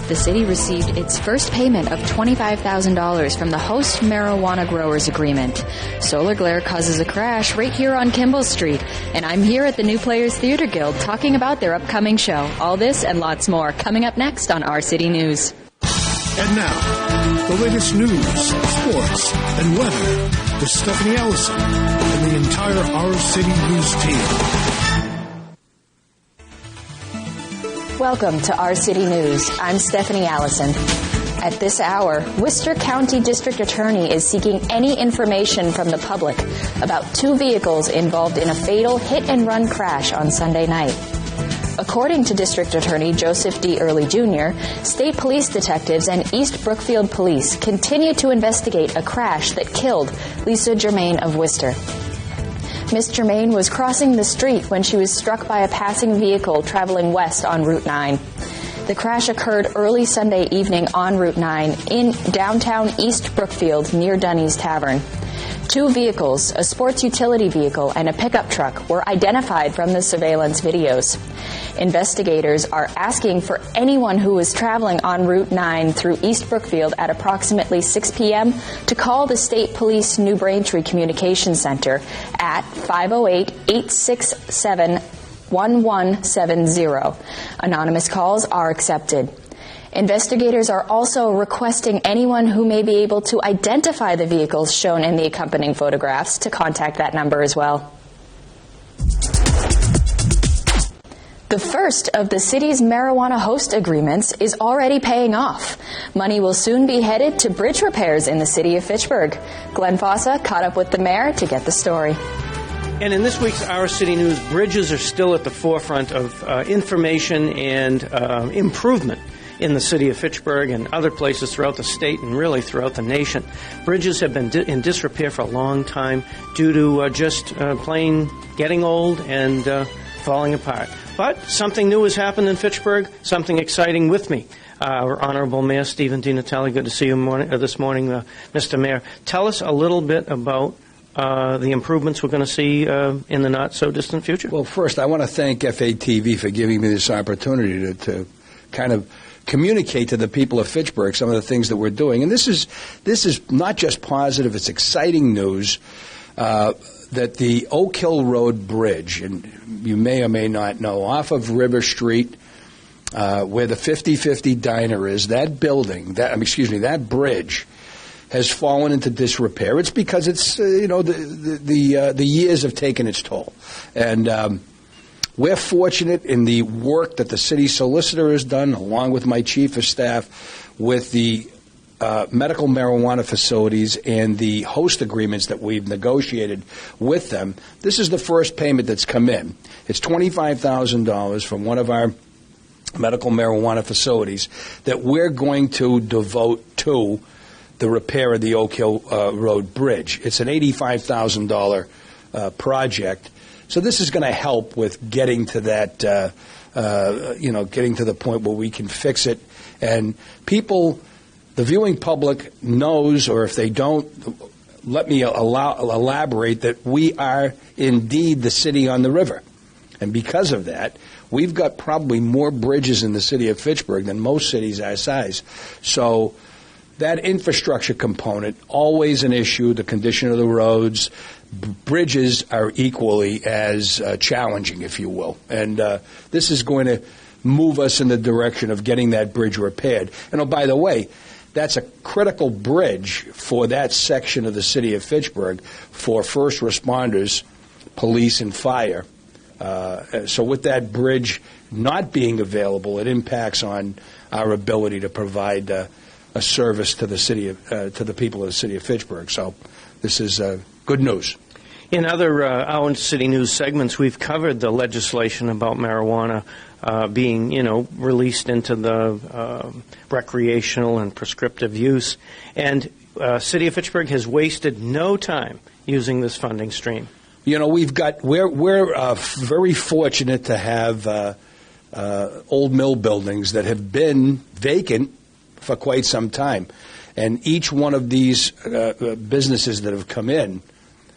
The city received its first payment of $25,000 from the Host Marijuana Growers Agreement. Solar glare causes a crash right here on Kimball Street, and I'm here at the New Players Theater Guild talking about their upcoming show. All this and lots more coming up next on Our City News. And now, the latest news, sports, and weather with Stephanie Allison and the entire Our City News team. Welcome to Our City News. I'm Stephanie Allison. At this hour, Worcester County District Attorney is seeking any information from the public about two vehicles involved in a fatal hit-and-run crash on Sunday night. According to District Attorney Joseph D. Early Jr., state police detectives and East Brookfield Police continue to investigate a crash that killed Lisa Germain of Worcester. Miss Germain was crossing the street when she was struck by a passing vehicle traveling west on Route 9. The crash occurred early Sunday evening on Route 9 in downtown East Brookfield near Dunny's Tavern. Two vehicles, a sports utility vehicle and a pickup truck, were identified from the surveillance videos. Investigators are asking for anyone who was traveling on Route 9 through East Brookfield at approximately 6 p.m. to call the State Police New Braintree Communications Center at 508-867-1170. Anonymous calls are accepted. Investigators are also requesting anyone who may be able to identify the vehicles shown in the accompanying photographs to contact that number as well. The first of the city's marijuana host agreements is already paying off. Money will soon be headed to bridge repairs in the city of Fitchburg. Glenn Fossa caught up with the mayor to get the story. And in this week's Our City News, bridges are still at the forefront of information and improvement in the city of Fitchburg and other places throughout the state and really throughout the nation. Bridges have been in disrepair for a long time due to just plain getting old and falling apart. But something new has happened in Fitchburg, something exciting with me. Our Honorable Mayor, Stephen DiNatale, good to see you this morning, Mr. Mayor. Tell us a little bit about the improvements we're going to see in the not-so-distant future. Well, first, I want to thank FATV for giving me this opportunity to kind of communicate to the people of Fitchburg some of the things that we're doing. And this is not just positive, it's exciting news that the Oak Hill Road Bridge, and you may or may not know, off of River Street, where the 50/50 diner is, that building, that bridge has fallen into disrepair. It's because it's, the years have taken its toll. And we're fortunate in the work that the city solicitor has done, along with my chief of staff, with the medical marijuana facilities and the host agreements that we've negotiated with them. This is the first payment that's come in. It's $25,000 from one of our medical marijuana facilities that we're going to devote to the repair of the Oak Hill Road Bridge. It's an $85,000 project. So this is going to help with getting to that, getting to the point where we can fix it. And people, the viewing public knows, or if they don't, let me elaborate that we are indeed the city on the river. And because of that, we've got probably more bridges in the city of Fitchburg than most cities our size. So that infrastructure component, always an issue, the condition of the roads. Bridges are equally as challenging, if you will. And this is going to move us in the direction of getting that bridge repaired. And, oh, by the way, that's a critical bridge for that section of the city of Fitchburg for first responders, police, and fire. So with that bridge not being available, it impacts on our ability to provide a service to the city to the people of the city of Fitchburg. So this is good news. In other Our City News segments, we've covered the legislation about marijuana being, released into the recreational and prescriptive use. And City of Fitchburg has wasted no time using this funding stream. We're very fortunate to have old mill buildings that have been vacant for quite some time. And each one of these businesses that have come in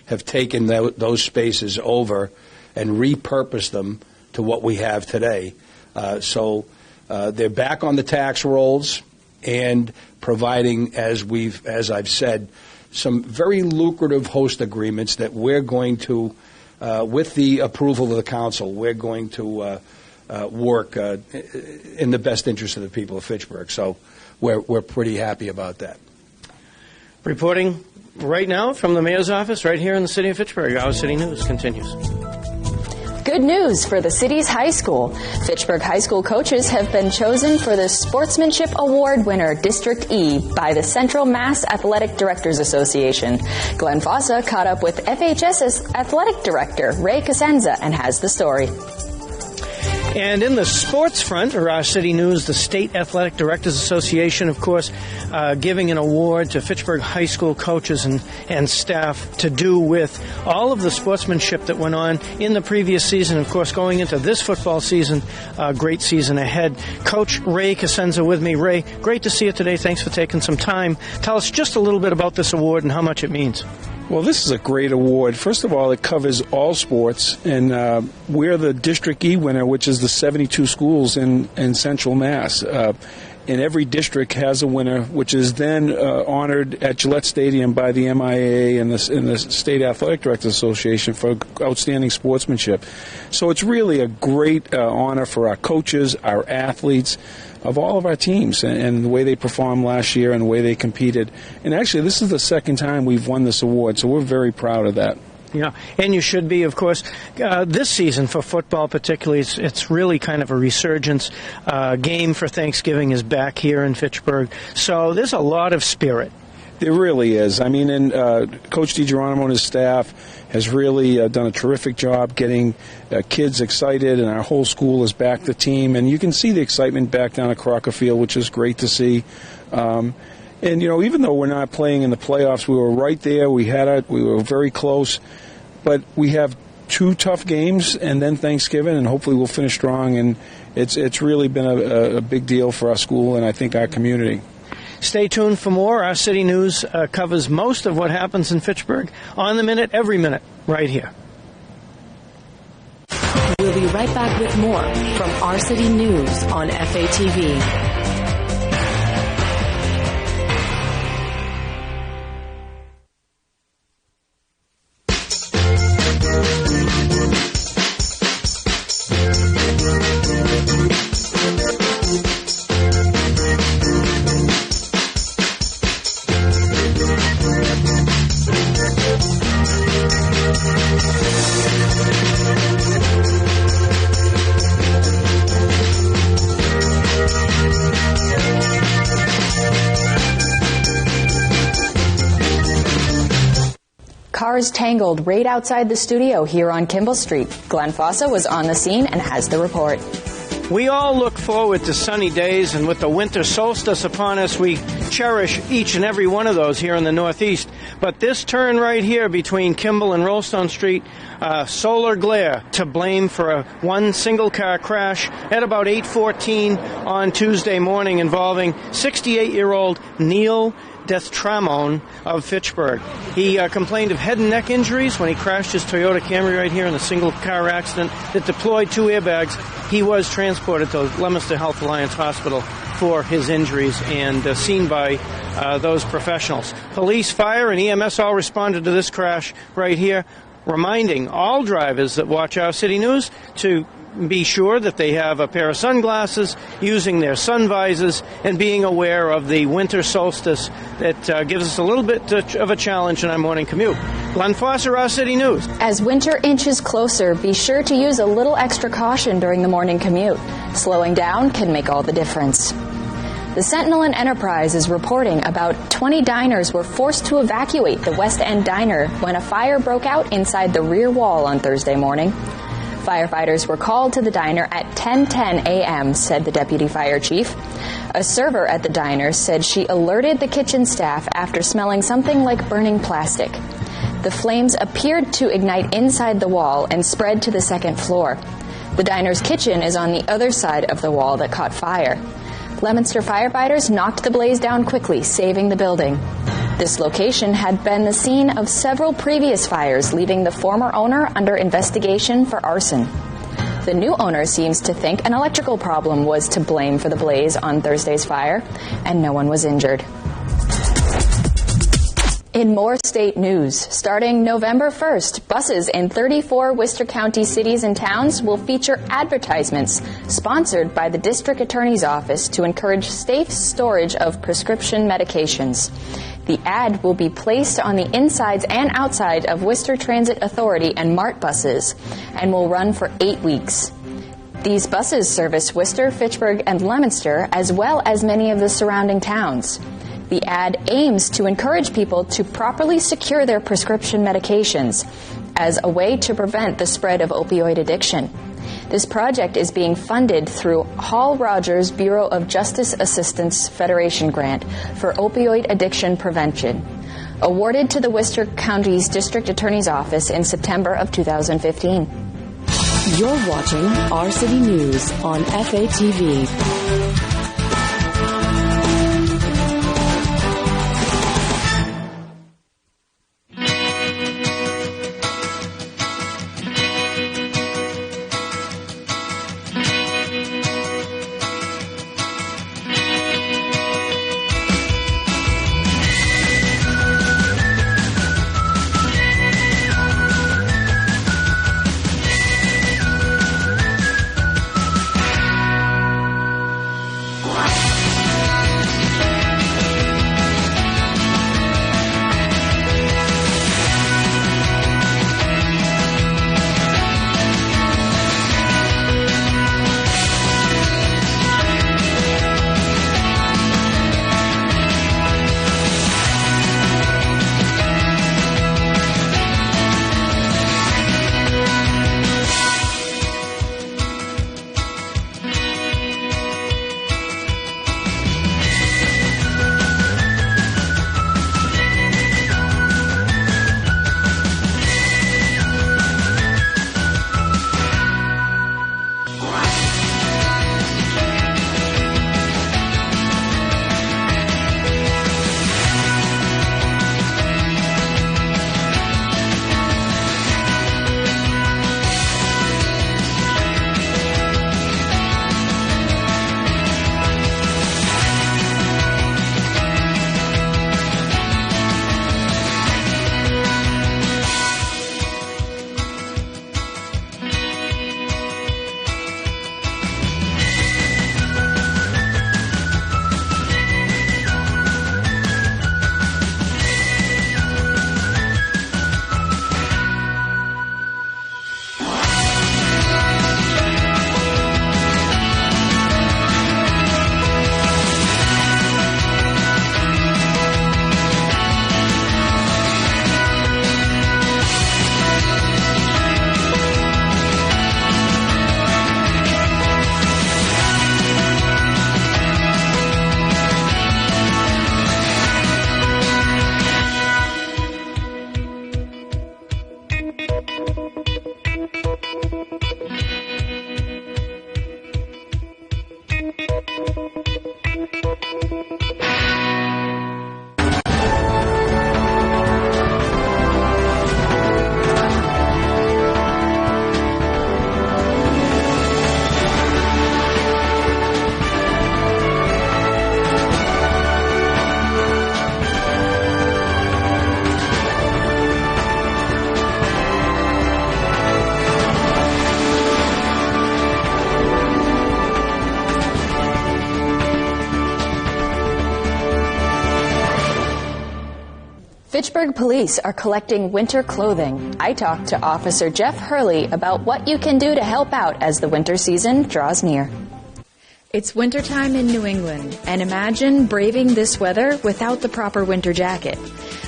have taken those spaces over and repurposed them to what we have today. So They're back on the tax rolls and providing, as I've said, some very lucrative host agreements that we're going to, with the approval of the council, we're going to work in the best interest of the people of Fitchburg. So we're pretty happy about that. Reporting right now from the mayor's office right here in the city of Fitchburg. Our City News continues. Good news for the city's high school. Fitchburg High School coaches have been chosen for the Sportsmanship Award winner, District E, by the Central Mass Athletic Directors Association. Glenn Fossa caught up with FHS's athletic director, Ray Cosenza, and has the story. And in the sports front, or Our City News, the State Athletic Directors Association, of course, giving an award to Fitchburg High School coaches and staff to do with all of the sportsmanship that went on in the previous season. Of course, going into this football season, great season ahead. Coach Ray Cosenza with me. Ray, great to see you today. Thanks for taking some time. Tell us just a little bit about this award and how much it means. Well, this is a great award. First of all, it covers all sports, and we're the District E winner, which is the 72 schools in Central Mass. And every district has a winner, which is then honored at Gillette Stadium by the MIAA and the State Athletic Directors Association for outstanding sportsmanship. So it's really a great honor for our coaches, our athletes, of all of our teams and the way they performed last year and the way they competed. And actually, this is the second time we've won this award, so we're very proud of that. Yeah, and you should be, of course. This season for football particularly, it's really kind of a resurgence. Game for Thanksgiving is back here in Fitchburg, so there's a lot of spirit. There really is. I mean, and Coach DiGeronimo and his staff has really done a terrific job getting kids excited, and our whole school is back the team. And you can see the excitement back down at Crocker Field, which is great to see. And, you know, even though we're not playing in the playoffs, we were right there. We were very close. But we have 2 tough games and then Thanksgiving, and hopefully we'll finish strong. And it's really been a big deal for our school and I think our community. Stay tuned for more. Our City News covers most of what happens in Fitchburg on the minute, every minute, right here. We'll be right back with more from Our City News on FATV. Cars tangled right outside the studio here on Kimball Street. Glenn Fossa was on the scene and has the report. We all look forward to sunny days, and with the winter solstice upon us, we cherish each and every one of those here in the Northeast. But this turn right here between Kimball and Rollstone Street, solar glare to blame for one single-car crash at about 8:14 on Tuesday morning involving 68-year-old Neil Destramone of Fitchburg. He complained of head and neck injuries when he crashed his Toyota Camry right here in a single-car accident that deployed 2 airbags. He was transported to Leominster Health Alliance Hospital for his injuries and seen by those professionals. Police, fire, and EMS all responded to this crash right here, reminding all drivers that watch Our City News to be sure that they have a pair of sunglasses, using their sun visors, and being aware of the winter solstice that gives us a little bit of a challenge in our morning commute. Glenn Fossa, Our City News. As winter inches closer, be sure to use a little extra caution during the morning commute. Slowing down can make all the difference. The Sentinel and Enterprise is reporting about 20 diners were forced to evacuate the West End Diner when a fire broke out inside the rear wall on Thursday morning. Firefighters were called to the diner at 10:10 a.m., said the deputy fire chief. A server at the diner said she alerted the kitchen staff after smelling something like burning plastic. The flames appeared to ignite inside the wall and spread to the second floor. The diner's kitchen is on the other side of the wall that caught fire. Leominster firefighters knocked the blaze down quickly, saving the building. This location had been the scene of several previous fires, leaving the former owner under investigation for arson. The new owner seems to think an electrical problem was to blame for the blaze on Thursday's fire, and no one was injured. In more state news, starting November 1st, buses in 34 Worcester County cities and towns will feature advertisements sponsored by the District Attorney's Office to encourage safe storage of prescription medications. The ad will be placed on the insides and outside of Worcester Transit Authority and MART buses and will run for 8 weeks. These buses service Worcester, Fitchburg, and Leominster, as well as many of the surrounding towns. The ad aims to encourage people to properly secure their prescription medications as a way to prevent the spread of opioid addiction. This project is being funded through Hall Rogers Bureau of Justice Assistance Federation grant for opioid addiction prevention, awarded to the Worcester County's District Attorney's Office in September of 2015. You're watching Our City News on FATV. Fitchburg police are collecting winter clothing. I talked to Officer Jeff Hurley about what you can do to help out as the winter season draws near. It's wintertime in New England, and imagine braving this weather without the proper winter jacket.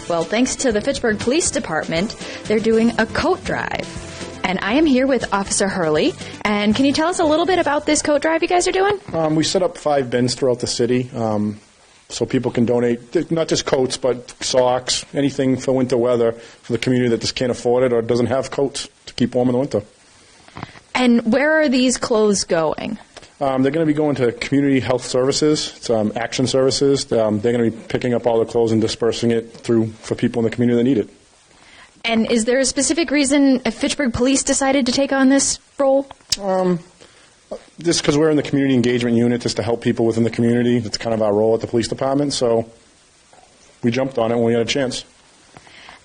Well, thanks to the Fitchburg Police Department, they're doing a coat drive. And I am here with Officer Hurley. And can you tell us a little bit about this coat drive you guys are doing? We set up 5 bins throughout the city so people can donate, not just coats, but socks, anything for winter weather for the community that just can't afford it or doesn't have coats to keep warm in the winter. And where are these clothes going? They're going to be going to community health services, it's, action services. They're going to be picking up all the clothes and dispersing it through for people in the community that need it. And is there a specific reason Fitchburg Police decided to take on this role? Just because we're in the community engagement unit, just to help people within the community. That's kind of our role at the police department. So we jumped on it when we had a chance.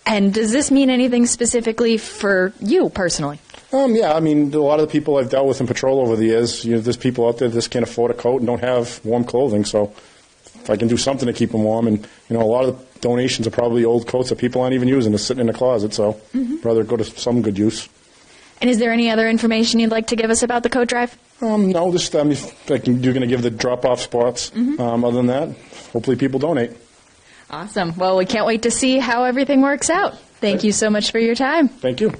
And does this mean anything specifically for you personally? Yeah, I mean, a lot of the people I've dealt with in patrol over the years, there's people out there that just can't afford a coat and don't have warm clothing. So if I can do something to keep them warm, and a lot of the donations are probably old coats that people aren't even using, they're sitting in the closet. So rather go to some good use. And is there any other information you'd like to give us about the coat drive? No, just you're going to give the drop-off spots. Other than that, hopefully people donate. Awesome. Well, we can't wait to see how everything works out. Thank you so much for your time. Thank you.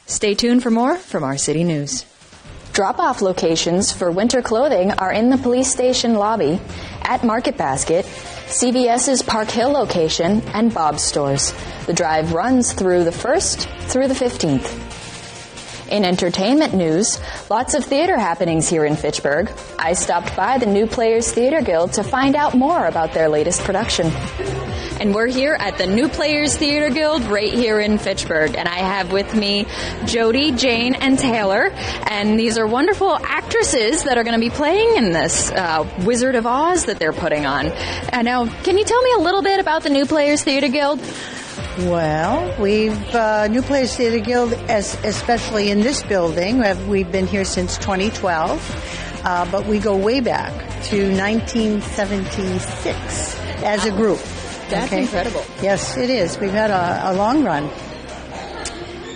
Stay tuned for more from our City News. Drop-off locations for winter clothing are in the police station lobby, at Market Basket, CVS's Park Hill location, and Bob's stores. The drive runs through the 1st through the 15th. In entertainment news, lots of theater happenings here in Fitchburg. I stopped by the New Players Theater Guild to find out more about their latest production. And we're here at the New Players Theater Guild right here in Fitchburg. And I have with me Jody, Jane, and Taylor. And these are wonderful actresses that are going to be playing in this Wizard of Oz that they're putting on. Now, can you tell me a little bit about the New Players Theater Guild? Well, we've New Players Theater Guild, especially in this building, we've been here since 2012, but we go way back to 1976 as a group. That's incredible. Yes, it is. We've had a long run.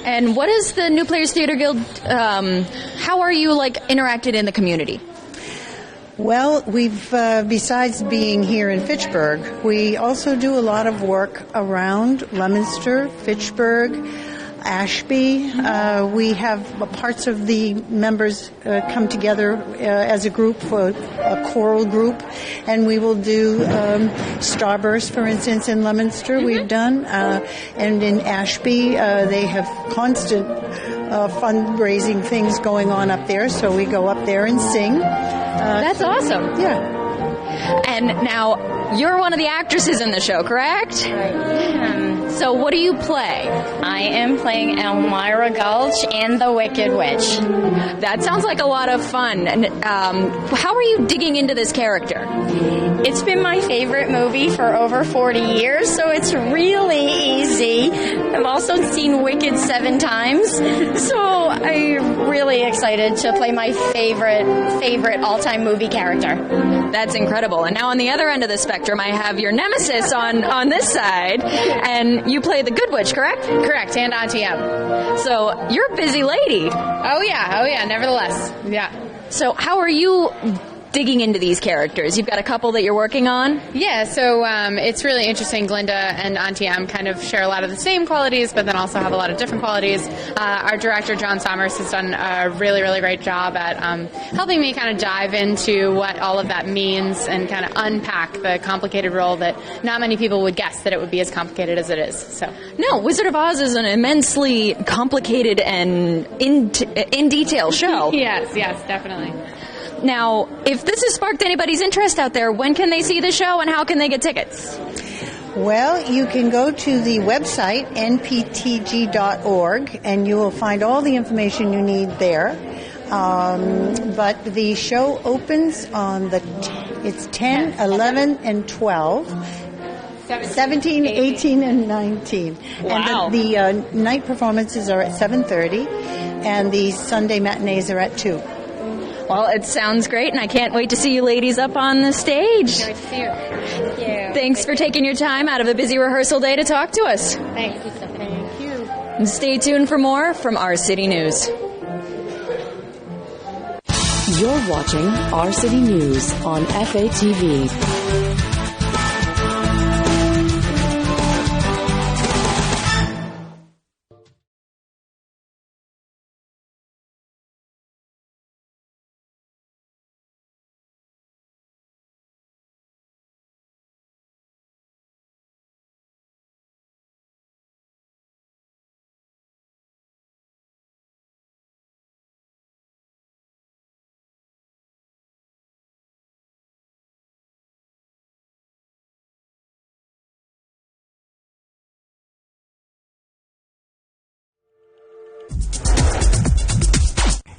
And what is the New Players Theater Guild? How are you interacted in the community? Well, we've, besides being here in Fitchburg, we also do a lot of work around Leominster, Fitchburg, Ashby. We have parts of the members come together as a group, for a choral group, and we will do Starburst, for instance, in Leominster we've done, and in Ashby they have constant fundraising things going on up there, so we go up there and sing. That's awesome. Yeah. And now, you're one of the actresses in the show, correct? Right. So what do you play? I am playing Elmira Gulch and the Wicked Witch. That sounds like a lot of fun. And how are you digging into this character? It's been my favorite movie for over 40 years, so it's really easy. I've also seen Wicked 7 times, so I'm really excited to play my favorite all-time movie character. That's incredible. And now on the other end of the spectrum, I have your nemesis on this side, and you play the Good Witch, correct? Correct, and Auntie M. So you're a busy lady. Oh yeah, nevertheless. Yeah. So how are you digging into these characters? You've got a couple that you're working on? Yeah, so it's really interesting. Glinda and Auntie M kind of share a lot of the same qualities, but then also have a lot of different qualities. Our director, John Sommers, has done a really, really great job at helping me kind of dive into what all of that means and kind of unpack the complicated role that not many people would guess that it would be as complicated as it is. So no, Wizard of Oz is an immensely complicated and in detail show. Yes, definitely. Now, if this has sparked anybody's interest out there, when can they see the show and how can they get tickets? Well, you can go to the website, nptg.org, and you will find all the information you need there. But the show opens on it's 10, 11, and 12. 17, 18, and 19. Wow. And the night performances are at 7:30, and the Sunday matinees are at 2. Well, it sounds great, and I can't wait to see you ladies up on the stage. Great to see you. Thank you. Thanks for taking your time out of a busy rehearsal day to talk to us. Thank you, Stephanie. Thank you. And stay tuned for more from Our City News. You're watching Our City News on FATV.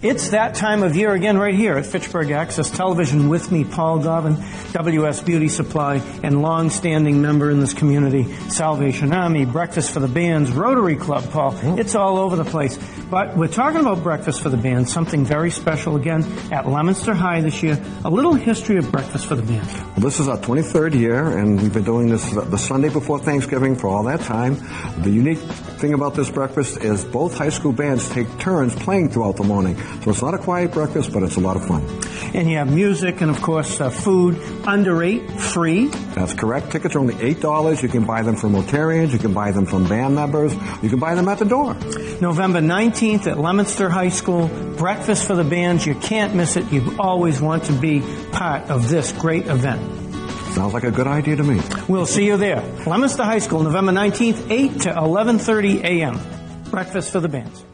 It's that time of year again right here at Fitchburg Access Television with me, Paul Dobbin, WS Beauty Supply, and long-standing member in this community, Salvation Army, Breakfast for the Bands, Rotary Club, Paul. It's all over the place. But we're talking about Breakfast for the Bands, something very special again at Leominster High this year. A little history of Breakfast for the Bands. Well, this is our 23rd year, and we've been doing this the Sunday before Thanksgiving for all that time. The unique thing about this breakfast is both high school bands take turns playing throughout the morning. So it's not a quiet breakfast, but it's a lot of fun. And you have music and, of course, food under $8, free. That's correct. Tickets are only $8. You can buy them from Rotarians. You can buy them from band members. You can buy them at the door. November 19th at Leominster High School, Breakfast for the Bands. You can't miss it. You always want to be part of this great event. Sounds like a good idea to me. We'll see you there. Leominster High School, November 19th, 8 to 11:30 a.m. Breakfast for the Bands.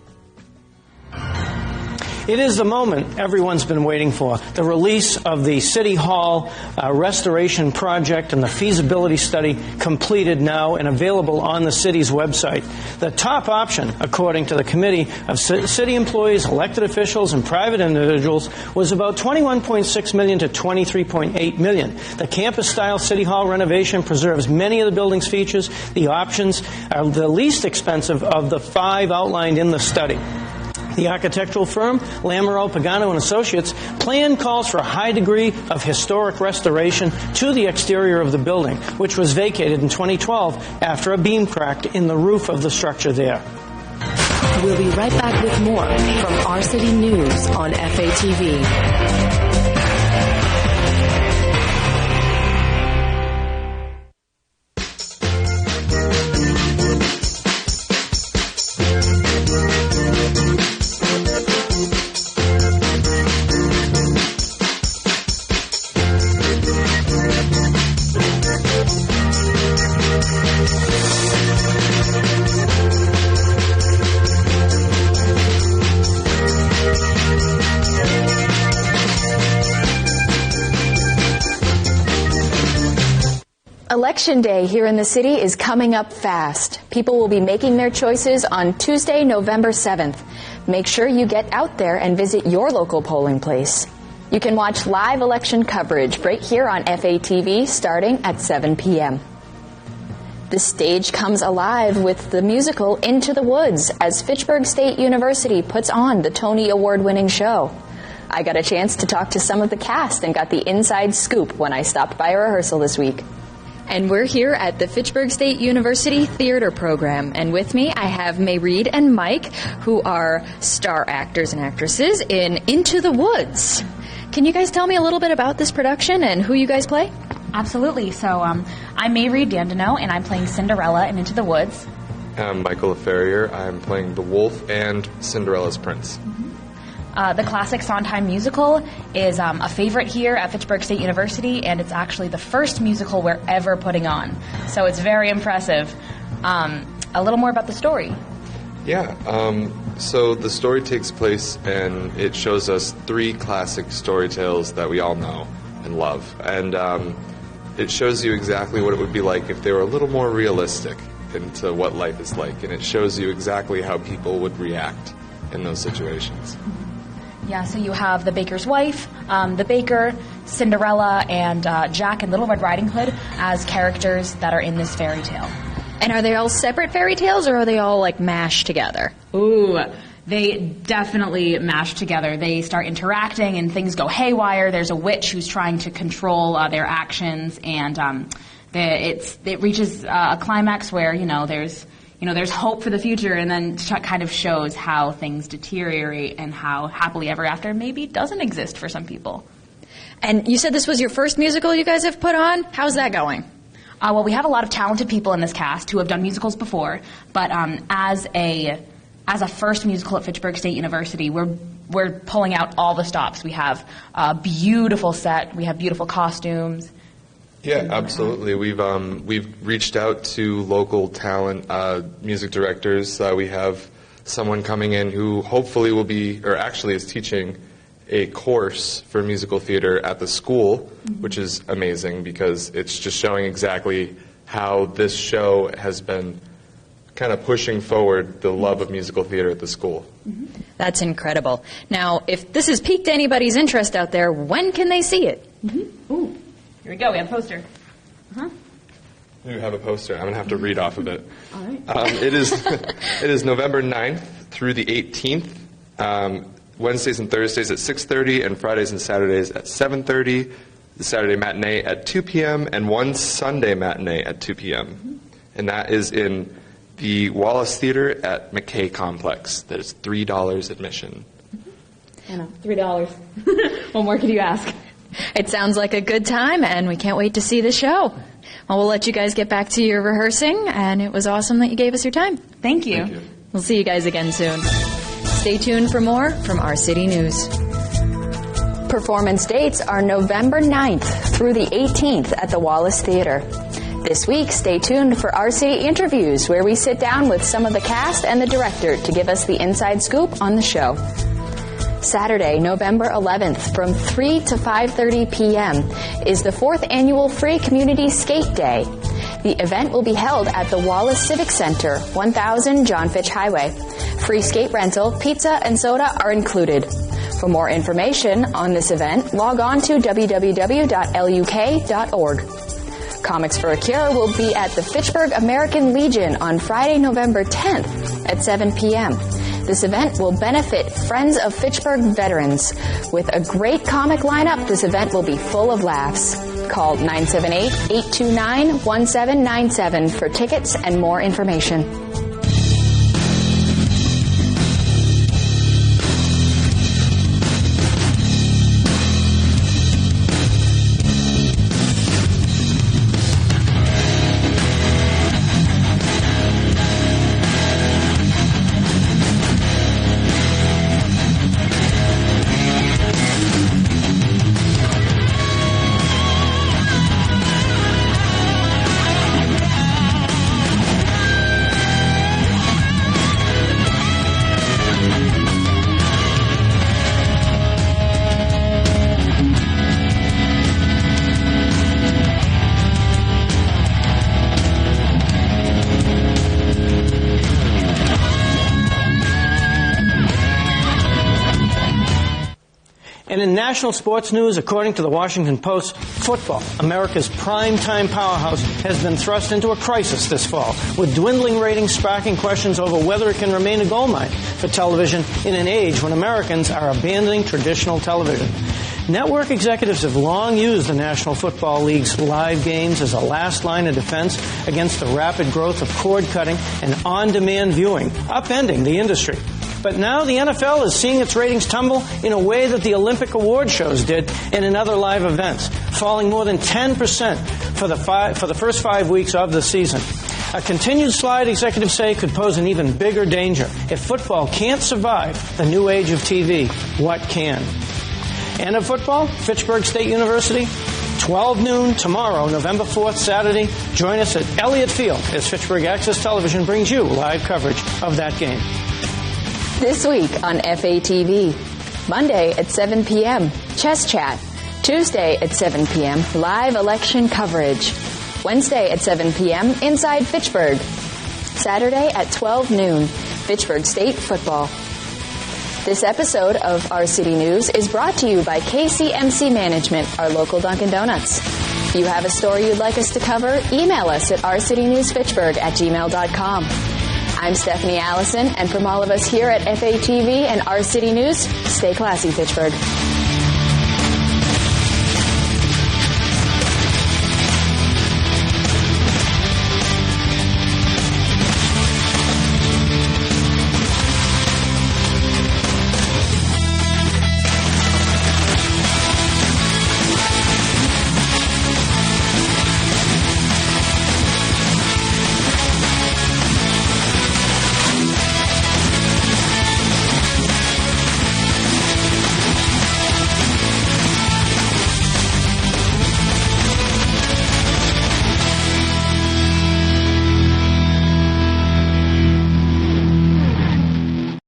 It is the moment everyone's been waiting for, the release of the City Hall restoration project and the feasibility study completed now and available on the city's website. The top option, according to the committee of city employees, elected officials, and private individuals, was about $21.6 million to $23.8 million. The campus-style City Hall renovation preserves many of the building's features. The options are the least expensive of the 5 outlined in the study. The architectural firm, Lamoureux, Pagano & Associates, plan calls for a high degree of historic restoration to the exterior of the building, which was vacated in 2012 after a beam cracked in the roof of the structure there. We'll be right back with more from Our City News on FATV. Election Day here in the city is coming up fast. People will be making their choices on Tuesday, November 7th. Make sure you get out there and visit your local polling place. You can watch live election coverage right here on FATV starting at 7 p.m. The stage comes alive with the musical Into the Woods as Fitchburg State University puts on the Tony Award-winning show. I got a chance to talk to some of the cast and got the inside scoop when I stopped by a rehearsal this week. And we're here at the Fitchburg State University Theater Program. And with me, I have May Reed and Mike, who are star actors and actresses in Into the Woods. Can you guys tell me a little bit about this production and who you guys play? Absolutely. So I'm May Reed Dandino, and I'm playing Cinderella in Into the Woods. I'm Michael Ferrier. I'm playing the Wolf and Cinderella's Prince. The classic Sondheim musical is a favorite here at Fitchburg State University, and it's actually the first musical we're ever putting on. So it's very impressive. A little more about the story. Yeah. So the story takes place, and it shows us 3 classic story tales that we all know and love. And it shows you exactly what it would be like if they were a little more realistic into what life is like. And it shows you exactly how people would react in those situations. Yeah, so you have the baker's wife, the baker, Cinderella, and Jack and Little Red Riding Hood as characters that are in this fairy tale. And are they all separate fairy tales, or are they all, like, mashed together? Ooh, they definitely mash together. They start interacting, and things go haywire. There's a witch who's trying to control their actions, and it reaches a climax where, there's hope for the future, and then kind of shows how things deteriorate and how happily ever after maybe doesn't exist for some people. And you said this was your first musical you guys have put on. How's that going? Well, we have a lot of talented people in this cast who have done musicals before, but as a first musical at Fitchburg State University, we're pulling out all the stops. We have a beautiful set. We have beautiful costumes. Yeah, absolutely. We've reached out to local talent music directors. We have someone coming in who hopefully will be, or actually is teaching a course for musical theater at the school, which is amazing because it's just showing exactly how this show has been kind of pushing forward the love of musical theater at the school. That's incredible. Now, if this has piqued anybody's interest out there, when can they see it? Ooh, here we go. We have a poster. You have a poster. I'm going to have to read off of it. All right. It is November 9th through the 18th, Wednesdays and Thursdays at 6:30, and Fridays and Saturdays at 7:30, the Saturday matinee at 2 p.m., and one Sunday matinee at 2 p.m. And that is in the Wallace Theater at McKay Complex. That is $3 admission. I know, $3. What more could you ask? It sounds like a good time, and we can't wait to see the show. Well, we'll let you guys get back to your rehearsing, and it was awesome that you gave us your time. Thank you. Thank you. We'll see you guys again soon. Stay tuned for more from Our City News. Performance dates are November 9th through the 18th at the Wallace Theater. This week, stay tuned for Our City Interviews, where we sit down with some of the cast and the director to give us the inside scoop on the show. Saturday, November 11th, from 3 to 5:30 p.m. is the 4th Annual Free Community Skate Day. The event will be held at the Wallace Civic Center, 1000 John Fitch Highway. Free skate rental, pizza, and soda are included. For more information on this event, log on to www.luk.org. Comics for a Cure will be at the Fitchburg American Legion on Friday, November 10th at 7 p.m. This event will benefit Friends of Fitchburg veterans. With a great comic lineup, this event will be full of laughs. Call 978-829-1797 for tickets and more information. And in national sports news, according to the Washington Post, football, America's primetime powerhouse, has been thrust into a crisis this fall, with dwindling ratings sparking questions over whether it can remain a goldmine for television in an age when Americans are abandoning traditional television. Network executives have long used the National Football League's live games as a last line of defense against the rapid growth of cord-cutting and on-demand viewing, upending the industry. But now the NFL is seeing its ratings tumble in a way that the Olympic award shows did and in other live events, falling more than 10% for the first 5 weeks of the season. A continued slide, executives say, could pose an even bigger danger. If football can't survive the new age of TV, what can? And of football, Fitchburg State University, 12 noon tomorrow, November 4th, Saturday. Join us at Elliott Field as Fitchburg Access Television brings you live coverage of that game. This week on FATV, Monday at 7 p.m., Chess Chat. Tuesday at 7 p.m., live election coverage. Wednesday at 7 p.m., Inside Fitchburg. Saturday at 12 noon, Fitchburg State football. This episode of Our City News is brought to you by KCMC Management, our local Dunkin' Donuts. If you have a story you'd like us to cover, email us at ourcitynewsfitchburg@gmail.com. I'm Stephanie Allison, and from all of us here at FATV and Our City News, stay classy, Fitchburg.